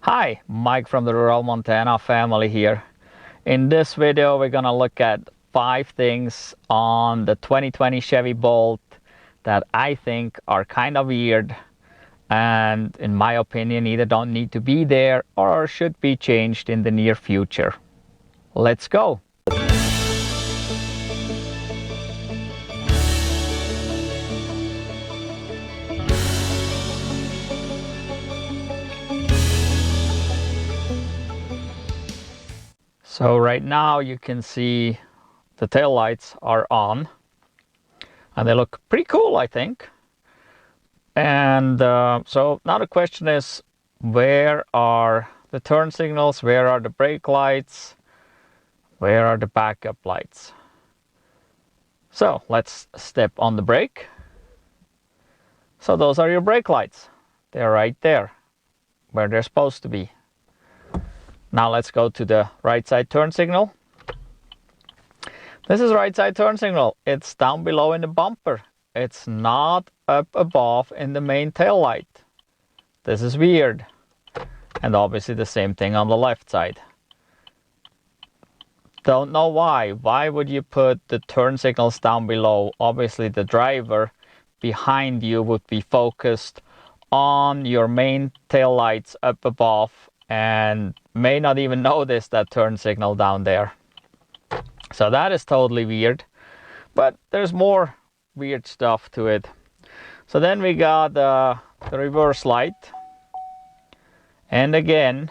Hi, Mike from the Rural Montana family here. In this video, we're gonna look at 5 things on the 2020 Chevy Bolt that I think are kind of weird and in my opinion either don't need to be there or should be changed in the near future. Let's go. So right now you can see the tail lights are on and they look pretty cool, I think. And so now the question is, where are the turn signals? Where are the brake lights? Where are the backup lights? So let's step on the brake. So those are your brake lights. They're right there where they're supposed to be. Now let's go to the right side turn signal. This is right side turn signal. It's down below in the bumper. It's not up above in the main tail light. This is weird. And obviously the same thing on the left side. Don't know why. Why would you put the turn signals down below? Obviously the driver behind you would be focused on your main tail lights up above and may not even notice that turn signal down there. So that is totally weird. But there's more weird stuff to it. So then we got the reverse light. And again,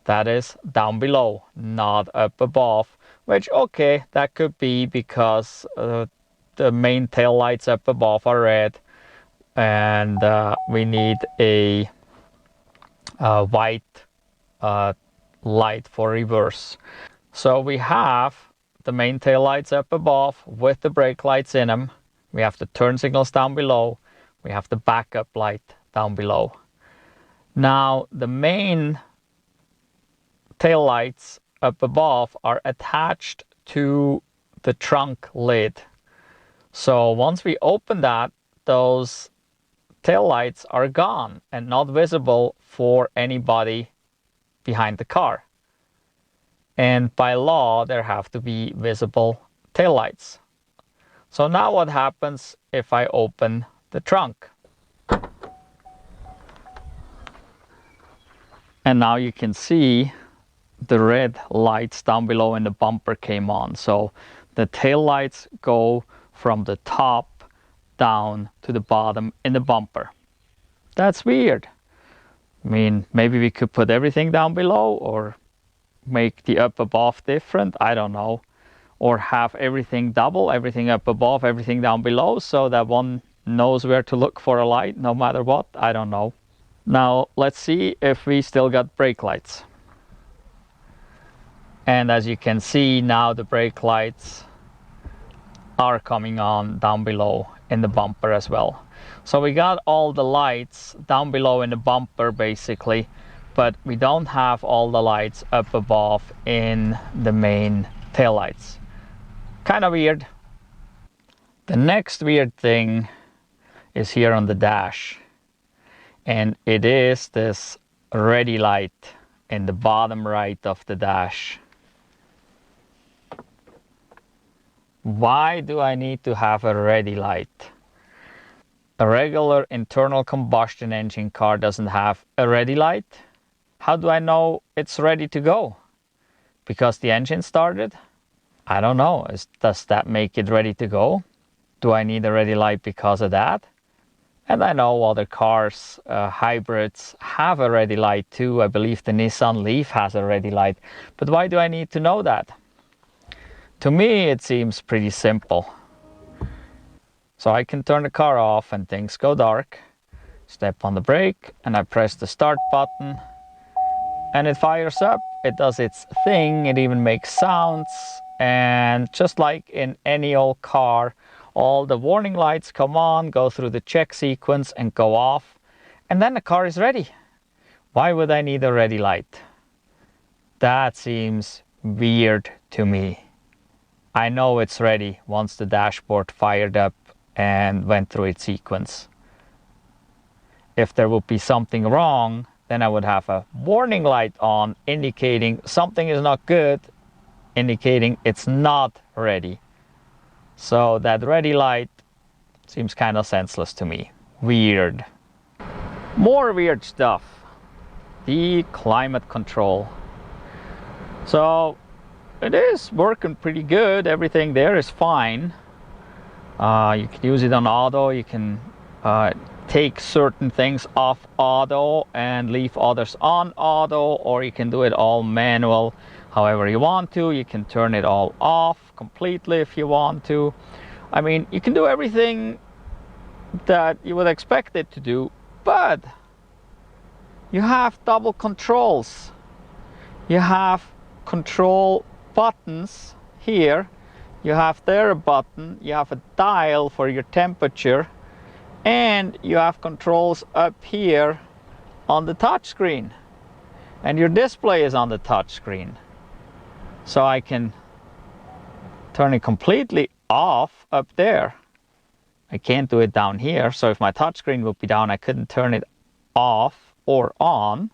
that is down below, not up above. Which, okay, that could be because the main tail lights up above are red. And we need a white light for reverse. So we have the main tail lights up above with the brake lights in them. We have the turn signals down below. We have the backup light down below. Now the main tail lights up above are attached to the trunk lid. So once we open that, those tail lights are gone and not visible for anybody behind the car. And by law, there have to be visible tail lights. So now what happens if I open the trunk? And now you can see the red lights down below in the bumper came on. So the tail lights go from the top down to the bottom in the bumper. That's weird. I mean, maybe we could put everything down below or make the up above different. I don't know. Or have everything double, everything up above, everything down below, so that one knows where to look for a light no matter what. I don't know. Now let's see if we still got brake lights. And as you can see now, the brake lights are coming on down below in the bumper as well. So we got all the lights down below in the bumper basically, but we don't have all the lights up above in the main tail lights. Kind of weird. The next weird thing is here on the dash, and it is this ready light in the bottom right of the dash. Why do I need to have a ready light? A regular internal combustion engine car doesn't have a ready light. How do I know it's ready to go? Because the engine started? I don't know. Does that make it ready to go? Do I need a ready light because of that? And I know other cars, hybrids, have a ready light too. I believe the Nissan Leaf has a ready light. But why do I need to know that? To me, it seems pretty simple. So I can turn the car off and things go dark. Step on the brake and I press the start button. And it fires up. It does its thing. It even makes sounds. And just like in any old car, all the warning lights come on, go through the check sequence and go off. And then the car is ready. Why would I need a ready light? That seems weird to me. I know it's ready once the dashboard fired up and went through its sequence. If there would be something wrong, then I would have a warning light on indicating something is not good, indicating it's not ready. So that ready light seems kind of senseless to me. Weird. More weird stuff. The climate control. So it is working pretty good. Everything there is fine. You can use it on auto. You can take certain things off auto and leave others on auto, or you can do it all manual however you want to. You can turn it all off completely if you want to. I mean, you can do everything that you would expect it to do, but you have double controls. You have control buttons here, you have there a button, you have a dial for your temperature, and you have controls up here on the touch screen, and your display is on the touch screen. So I can turn it completely off up there. I can't do it down here, so if my touch screen would be down, I couldn't turn it off or on.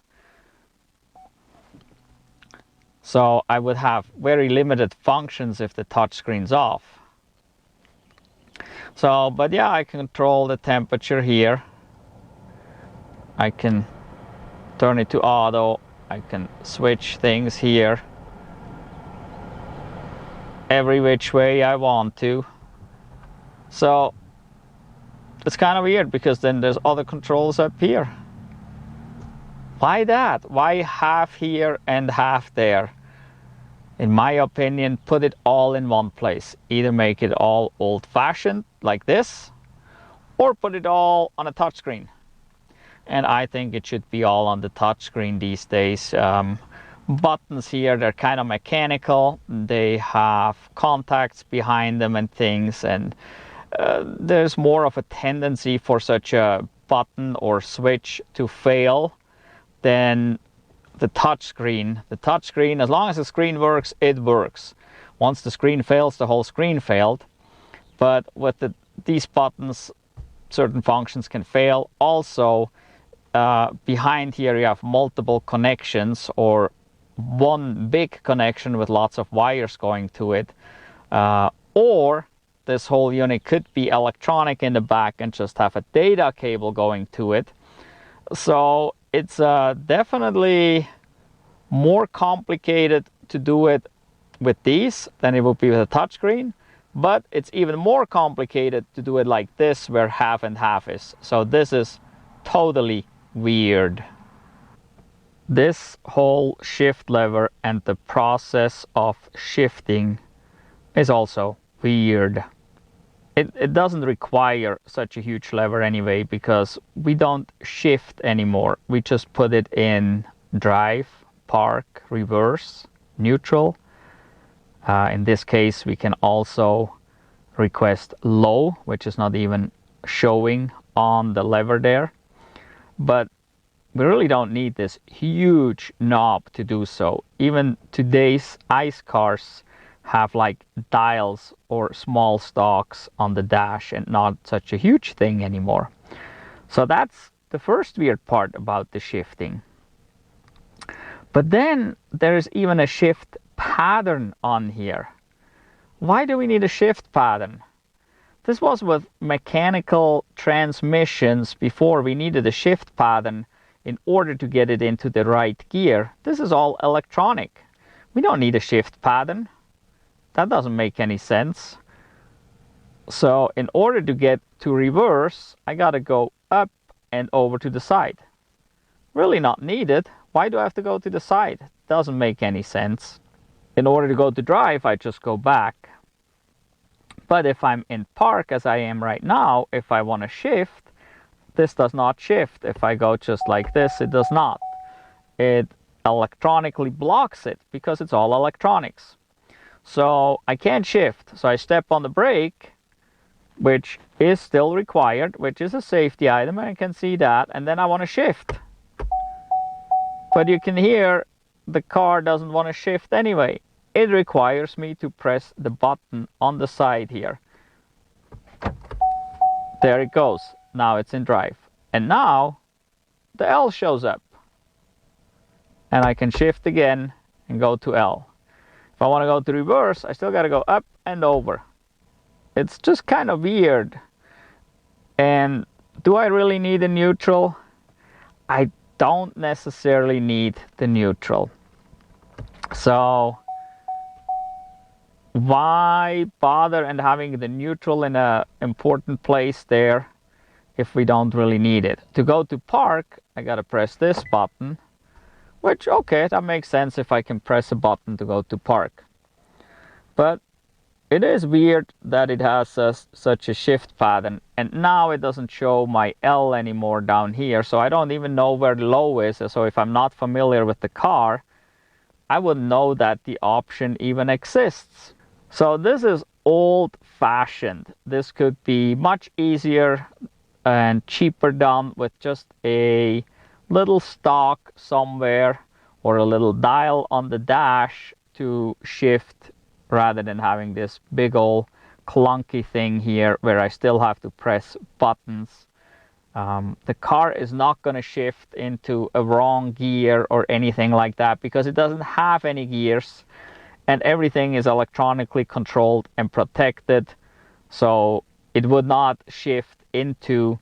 So I would have very limited functions if the touch screen's off. So, but yeah, I can control the temperature here. I can turn it to auto. I can switch things here every which way I want to. So it's kind of weird because then there's other controls up here. Why that? Why half here and half there? In my opinion, put it all in one place. Either make it all old-fashioned like this, or put it all on a touchscreen. And I think it should be all on the touchscreen these days. Buttons here, they're kind of mechanical. They have contacts behind them and things, and there's more of a tendency for such a button or switch to fail than the touch screen. The touch screen, as long as the screen works, it works. Once the screen fails, the whole screen failed. But with these buttons, certain functions can fail. Also, behind here you have multiple connections, or one big connection with lots of wires going to it. Or this whole unit could be electronic in the back and just have a data cable going to it. So it's definitely more complicated to do it with these than it would be with a touchscreen, but it's even more complicated to do it like this, where half and half is. So this is totally weird. This whole shift lever and the process of shifting is also weird. It doesn't require such a huge lever anyway, because we don't shift anymore. We just put it in drive, park, reverse, neutral. In this case, we can also request low, which is not even showing on the lever there. But we really don't need this huge knob to do so. Even today's ICE cars have like dials or small stalks on the dash and not such a huge thing anymore. So that's the first weird part about the shifting. But then there's even a shift pattern on here. Why do we need a shift pattern? This was with mechanical transmissions before. We needed a shift pattern in order to get it into the right gear. This is all electronic. We don't need a shift pattern. That doesn't make any sense. So in order to get to reverse, I gotta go up and over to the side. Really not needed. Why do I have to go to the side? Doesn't make any sense. In order to go to drive, I just go back. But if I'm in park, as I am right now, if I want to shift, this does not shift. If I go just like this, it does not. It electronically blocks it because it's all electronics. So I can't shift. So I step on the brake, which is still required, which is a safety item. I can see that. And then I want to shift. But you can hear the car doesn't want to shift anyway. It requires me to press the button on the side here. There it goes. Now it's in drive. And now the L shows up. and I can shift again and go to L. If I want to go to reverse, I still got to go up and over. It's just kind of weird. And do I really need a neutral? I don't necessarily need the neutral. So why bother and having the neutral in an important place there if we don't really need it? To go to park, I gotta press this button, which, okay, that makes sense if I can press a button to go to park. But it is weird that it has such a shift pattern, and now it doesn't show my L anymore down here, so I don't even know where the low is. So if I'm not familiar with the car, I wouldn't know that the option even exists. So this is old-fashioned. This could be much easier and cheaper done with just a little stalk somewhere or a little dial on the dash to shift, rather than having this big old clunky thing here where I still have to press buttons. The car is not going to shift into a wrong gear or anything like that because it doesn't have any gears, and everything is electronically controlled and protected, so it would not shift into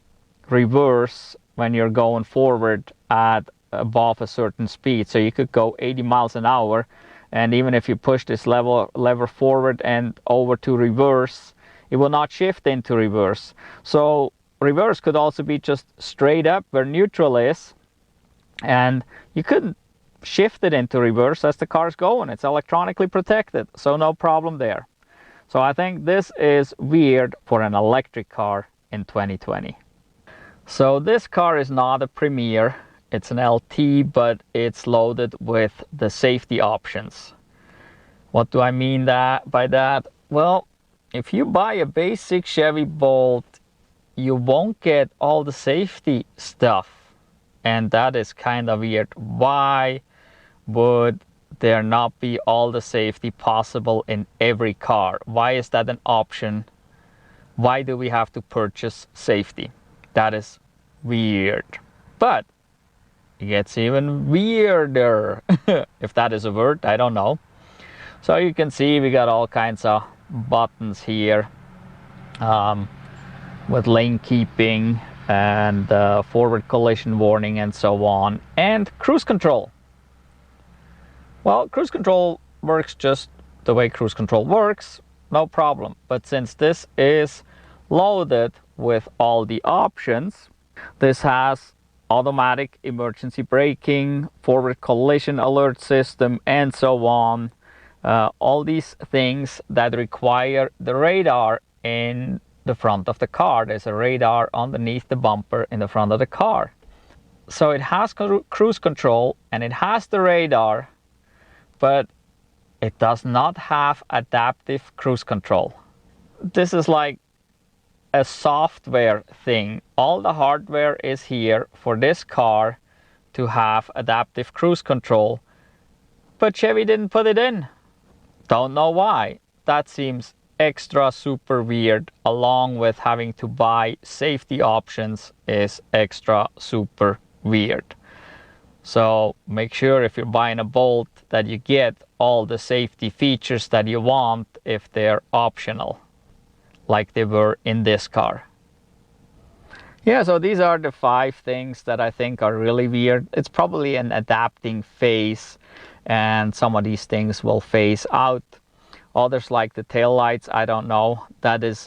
reverse when you're going forward at above a certain speed. So you could go 80 miles an hour, and even if you push this lever forward and over to reverse, it will not shift into reverse. So reverse could also be just straight up where neutral is, and you couldn't shift it into reverse as the car's going. It's electronically protected, so no problem there. So I think this is weird for an electric car in 2020. So this car is not a Premier. It's an LT, but it's loaded with the safety options. What do I mean by that? Well, if you buy a basic Chevy Bolt, you won't get all the safety stuff. And that is kind of weird. Why would there not be all the safety possible in every car? Why is that an option? Why do we have to purchase safety? That is weird. But it gets even weirder, if that is a word, I don't know. So you can see we got all kinds of buttons here with lane keeping and forward collision warning and so on, and cruise control. Well, cruise control works just the way cruise control works, no problem. But since this is loaded with all the options, this has automatic emergency braking, forward collision alert system, and so on. All these things that require the radar in the front of the car. There's a radar underneath the bumper in the front of the car. So it has cruise control and it has the radar, but it does not have adaptive cruise control. This is like a software thing. All the hardware is here for this car to have adaptive cruise control, but Chevy didn't put it in. Don't know why. That seems extra super weird, along with having to buy safety options is extra super weird. So make sure if you're buying a Bolt that you get all the safety features that you want if they're optional, like they were in this car. Yeah, so these are the 5 things that I think are really weird. It's probably an adapting phase, and some of these things will phase out. Others, like the taillights, I don't know. That is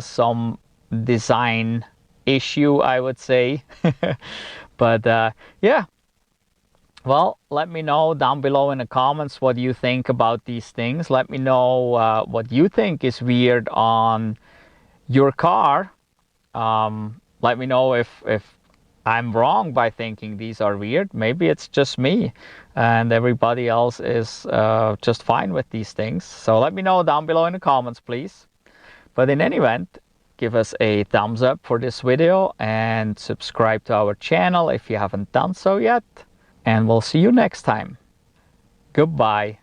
some design issue, I would say. But yeah. Well, let me know down below in the comments what you think about these things. Let me know what you think is weird on your car. Let me know if I'm wrong by thinking these are weird. Maybe it's just me and everybody else is just fine with these things. So let me know down below in the comments, please. But in any event, give us a thumbs up for this video and subscribe to our channel if you haven't done so yet. And we'll see you next time. Goodbye.